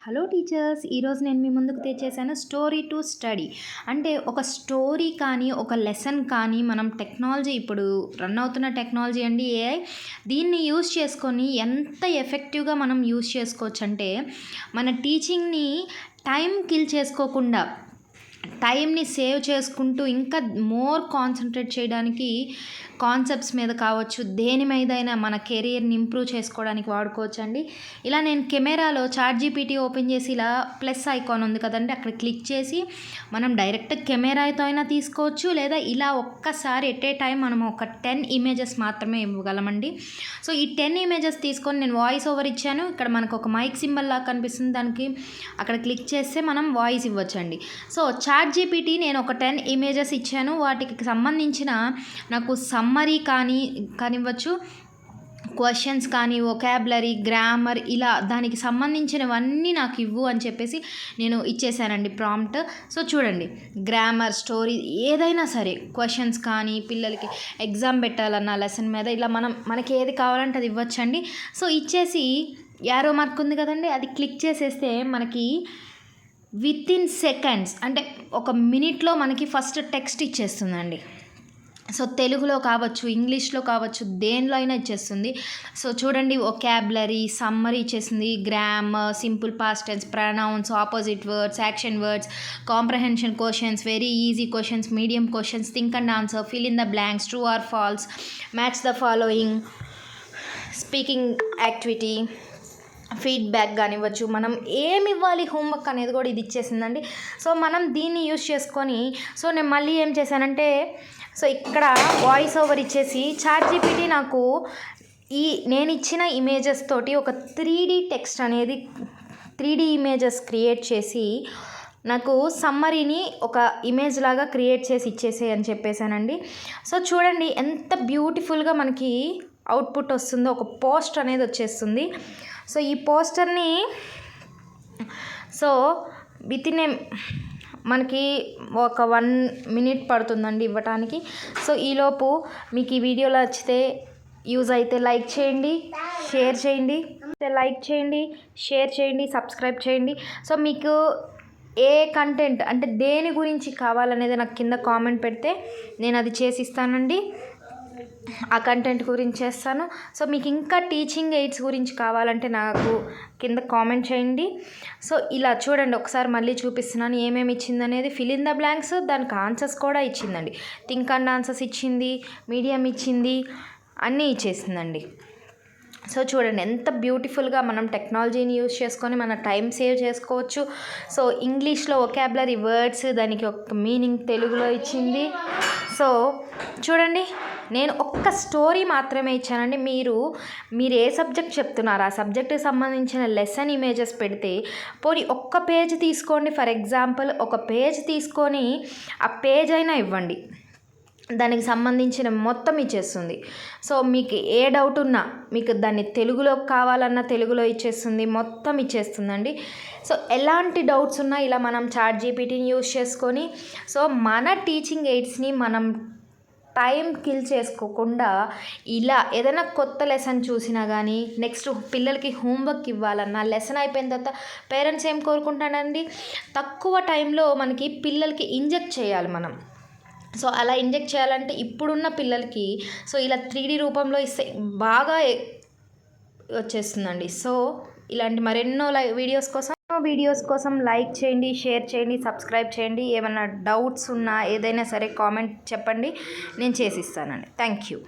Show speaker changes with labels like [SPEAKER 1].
[SPEAKER 1] Hello teachers, ఈరోజు నేను మీ ముందుకు తెచ్చేసాను స్టోరీ టు స్టడీ. అంటే ఒక స్టోరీ కానీ ఒక లెసన్ కానీ మనం టెక్నాలజీ ఇప్పుడు రన్ అవుతున్న టెక్నాలజీ అండి ఏఐ, దీన్ని యూస్ చేసుకొని ఎంత ఎఫెక్టివ్గా మనం యూస్ చేసుకోవచ్చు అంటే మన టీచింగ్ని టైం కిల్ చేసుకోకుండా టైంని సేవ్ చేసుకుంటూ ఇంకా మోర్ కాన్సన్ట్రేట్ చేయడానికి కాన్సెప్ట్స్ మీద కావచ్చు, దేని మీదైనా మన కెరియర్ని ఇంప్రూవ్ చేసుకోవడానికి వాడుకోవచ్చు అండి. ఇలా నేను కెమెరాలో చాట్‌జీపీటీ ఓపెన్ చేసి ఇలా ప్లస్ ఐకాన్ ఉంది కదండి, అక్కడ క్లిక్ చేసి మనం డైరెక్ట్ కెమెరాతో అయినా తీసుకోవచ్చు, లేదా ఇలా ఒక్కసారి ఎట్ ఏ టైం మనం ఒక 10 ఇమేజెస్ మాత్రమే ఇవ్వగలమండి. సో ఈ 10 ఇమేజెస్ తీసుకొని నేను వాయిస్ ఓవర్ ఇచ్చాను. ఇక్కడ మనకు ఒక మైక్ సింబల్ లాగా కనిపిస్తుంది, దానికి అక్కడ క్లిక్ చేస్తే మనం వాయిస్ ఇవ్వచ్చండి. సో చాట్‌జీపీటీ నేను ఒక 10 ఇమేజెస్ ఇచ్చాను, వాటికి సంబంధించిన నాకు సమ్మరీ కానివ్వచ్చు, క్వశ్చన్స్ కానీ, వొకాబులరీ, గ్రామర్, ఇలా దానికి సంబంధించినవన్నీ నాకు ఇవ్వు అని చెప్పేసి నేను ఇచ్చేసానండి ప్రాంప్ట్. సో చూడండి, గ్రామర్, స్టోరీ ఏదైనా సరే, క్వశ్చన్స్ కానీ, పిల్లలకి ఎగ్జామ్ పెట్టాలన్న లెసన్ మీద ఇలా మనకి ఏది కావాలంటే అది ఇవ్వచ్చండి. సో ఇచ్చేసి యారో మార్క్ ఉంది కదండి, అది క్లిక్ చేసేస్తే మనకి వితిన్ సెకండ్స్ అంటే ఒక మినిట్లో మనకి ఫస్ట్ టెక్స్ట్ ఇచ్చేస్తుందండి. సో తెలుగులో కావచ్చు, ఇంగ్లీష్లో కావచ్చు, దేనిలో అయినా ఇచ్చేస్తుంది. సో చూడండి, వొకాబులరీ, సమ్మరీ ఇచ్చేసింది, grammar, simple past tense, pronouns, opposite words, action words, comprehension questions, very easy questions, medium questions, think and answer, fill in the blanks, true or false, match the following, speaking activity, feedback కానివ్వచ్చు, మనం ఏమి ఇవ్వాలి homework అనేది కూడా ఇది ఇచ్చేసిందండి. So మనం దీన్ని use చేసుకొని, సో నేను మళ్ళీ ఏం చేశానంటే, సో ఇక్కడ వాయిస్ ఓవర్ ఇచ్చేసి చాట్‌జీపీటీ నాకు నేను ఇచ్చిన ఇమేజెస్ తోటి ఒక 3D టెక్స్ట్ అనేది 3D ఇమేజెస్ క్రియేట్ చేసి నాకు సమ్మరీని ఒక ఇమేజ్ లాగా క్రియేట్ చేసి ఇచ్చేసేయి అని చెప్పేసానండి. సో చూడండి ఎంత బ్యూటిఫుల్గా మనకి అవుట్పుట్ వస్తుందో, ఒక పోస్టర్ అనేది వచ్చేస్తుంది. సో ఈ పోస్టర్ని సో వితిన్ మనకి ఒక 1 మినిట్ పడుతుందండి ఇవ్వటానికి. సో ఈలోపు మీకు ఈ వీడియోలో నచ్చితే, యూజ్ అయితే లైక్ చేయండి, షేర్ చేయండి, సబ్స్క్రైబ్ చేయండి. సో మీకు ఏ కంటెంట్ అంటే దేని గురించి కావాలనేది నాకు కింద కామెంట్ పెడితే నేను అది చేసిస్తానండి, ఆ కంటెంట్ గురించి చేస్తాను. సో మీకు ఇంకా టీచింగ్ ఎయిడ్స్ గురించి కావాలంటే నాకు కింద కామెంట్ చేయండి. సో ఇలా చూడండి, ఒకసారి మళ్ళీ చూపిస్తున్నాను ఏమేమి ఇచ్చిందనేది. ఫిల్ ఇన్ ద బ్లాంక్స్, దానికి ఆన్సర్స్ కూడా ఇచ్చిందండి, థింక్ అండ్ ఆన్సర్స్ ఇచ్చింది, మీడియం ఇచ్చింది, అన్నీ ఇచ్చేసిందండి. సో చూడండి ఎంత బ్యూటిఫుల్గా మనం టెక్నాలజీని యూజ్ చేసుకొని మన టైం సేవ్ చేసుకోవచ్చు. సో ఇంగ్లీష్లో వొకాబులరీ వర్డ్స్, దానికి ఒక మీనింగ్ తెలుగులో ఇచ్చింది. సో చూడండి, నేను ఒక్క స్టోరీ మాత్రమే ఇచ్చానండి. మీరు ఏ సబ్జెక్ట్ చెప్తున్నారో ఆ సబ్జెక్ట్కి సంబంధించిన లెసన్ ఇమేజెస్ పెడితే, పోనీ ఒక్క పేజ్ తీసుకోండి, ఫర్ ఎగ్జాంపుల్ ఒక పేజ్ తీసుకొని ఆ పేజ్ అయినా ఇవ్వండి, దానికి సంబంధించిన మొత్తం ఇచ్చేస్తుంది. సో మీకు ఏ డౌట్ ఉన్నా, మీకు దాన్ని తెలుగులో కావాలన్నా తెలుగులో ఇచ్చేస్తుంది, మొత్తం ఇచ్చేస్తుందండి. సో ఎలాంటి డౌట్స్ ఉన్నా ఇలా మనం చాట్‌జీపీటీని యూజ్ చేసుకొని, సో మన టీచింగ్ ఎయిడ్స్ని మనం టైం కిల్ చేసుకోకుండా ఇలా ఏదైనా కొత్త లెసన్ చూసినా కానీ, నెక్స్ట్ పిల్లలకి హోంవర్క్ ఇవ్వాలన్నా, లెసన్ అయిపోయిన తర్వాత పేరెంట్స్ ఏం కోరుకుంటానండి, తక్కువ టైంలో మనకి పిల్లలకి ఇంజెక్ట్ చేయాలి మనం. సో అలా ఇంజెక్ట్ చేయాలంటే ఇప్పుడున్న పిల్లలకి సో ఇలా 3D రూపంలో ఇస్తే బాగా వచ్చేస్తుందండి. సో ఇలాంటి మరెన్నో వీడియోస్ కోసం లైక్ చేయండి, షేర్ చేయండి, సబ్స్క్రైబ్ చేయండి. ఏమైనా డౌట్స్ ఉన్నా ఏదైనా సరే కామెంట్ చెప్పండి, నేను చేసిస్తానండి. Thank you.